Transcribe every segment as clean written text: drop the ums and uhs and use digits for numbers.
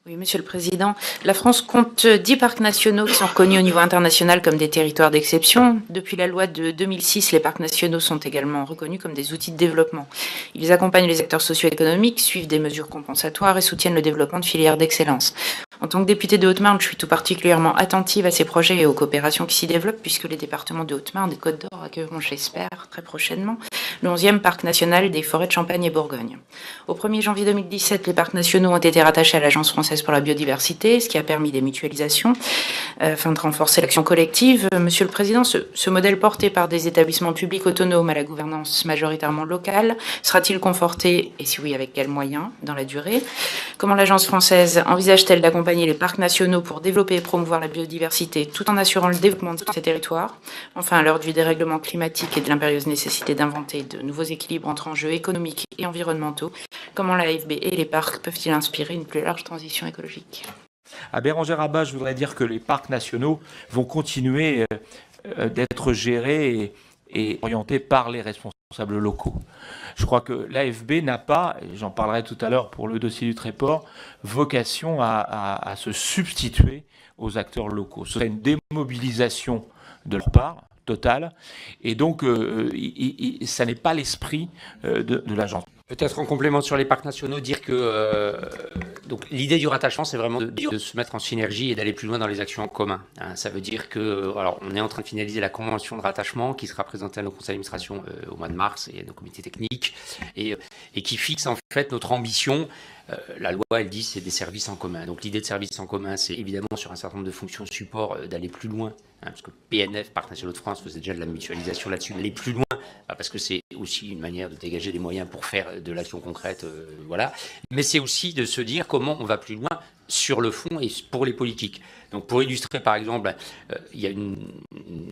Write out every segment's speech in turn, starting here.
Oui, Monsieur le Président. La France compte 10 parcs nationaux qui sont reconnus au niveau international comme des territoires d'exception. Depuis la loi de 2006, les parcs nationaux sont également reconnus comme des outils de développement. Ils accompagnent les acteurs socio-économiques, suivent des mesures compensatoires et soutiennent le développement de filières d'excellence. En tant que députée de Haute-Marne, je suis tout particulièrement attentive à ces projets et aux coopérations qui s'y développent, puisque les départements de Haute-Marne et Côte d'Or accueilleront, j'espère, très prochainement, le 11e parc national des forêts de Champagne et Bourgogne. Au 1er janvier 2017, les parcs nationaux ont été rattachés à l'Agence française pour la biodiversité, ce qui a permis des mutualisations afin de renforcer l'action collective. Monsieur le Président, ce modèle porté par des établissements publics autonomes à la gouvernance majoritairement locale sera-t-il conforté, et si oui, avec quels moyens, dans la durée? Comment l'Agence française envisage-t-elle d'accompagner les parcs nationaux pour développer et promouvoir la biodiversité tout en assurant le développement de ces territoires? Enfin, à l'heure du dérèglement climatique et de l'impérieuse nécessité d'inventer de nouveaux équilibres entre enjeux économiques et environnementaux, comment l'AFB et les parcs peuvent-ils inspirer une plus large transition écologique? À Bérengère Abba, je voudrais dire que les parcs nationaux vont continuer d'être gérés et orientés par les responsables locaux. Je crois que l'AFB n'a pas, et j'en parlerai tout à l'heure pour le dossier du Tréport, vocation à se substituer aux acteurs locaux. Ce serait une démobilisation de leur part totale, et donc ça n'est pas l'esprit de l'agence. Peut-être en complément sur les parcs nationaux, dire que donc l'idée du rattachement, c'est vraiment de se mettre en synergie et d'aller plus loin dans les actions en commun. Hein, ça veut dire que, alors, on est en train de finaliser la convention de rattachement qui sera présentée à nos conseils d'administration au mois de mars et à nos comités techniques et qui fixe en fait notre ambition. La loi, elle dit, c'est des services en commun. Donc l'idée de services en commun, c'est évidemment sur un certain nombre de fonctions support d'aller plus loin, hein, parce que PNF, Parcs nationaux de France, faisait déjà de la mutualisation là-dessus, d'aller plus loin, parce que c'est aussi une manière de dégager des moyens pour faire de l'action concrète, voilà. Mais c'est aussi de se dire comment on va plus loin sur le fond et pour les politiques. Donc pour illustrer par exemple, il y a un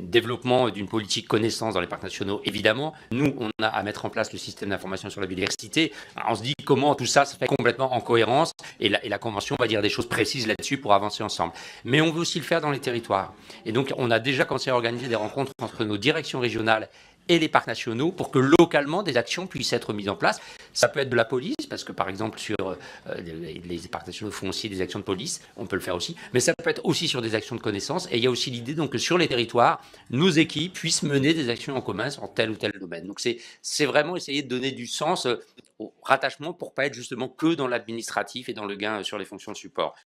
développement d'une politique connaissance dans les parcs nationaux, évidemment. Nous, on a à mettre en place le système d'information sur la biodiversité. Alors, on se dit comment tout ça se fait complètement en cohérence et la Convention va dire des choses précises là-dessus pour avancer ensemble. Mais on veut aussi le faire dans les territoires. Et donc on a déjà commencé à organiser des rencontres entre nos directions régionales et les parcs nationaux pour que localement des actions puissent être mises en place. Ça peut être de la police, parce que par exemple sur les parcs nationaux font aussi des actions de police, on peut le faire aussi, mais ça peut être aussi sur des actions de connaissance, et il y a aussi l'idée donc que sur les territoires, nos équipes puissent mener des actions en commun sur tel ou tel domaine. Donc c'est vraiment essayer de donner du sens au rattachement pour pas être justement que dans l'administratif et dans le gain sur les fonctions de support.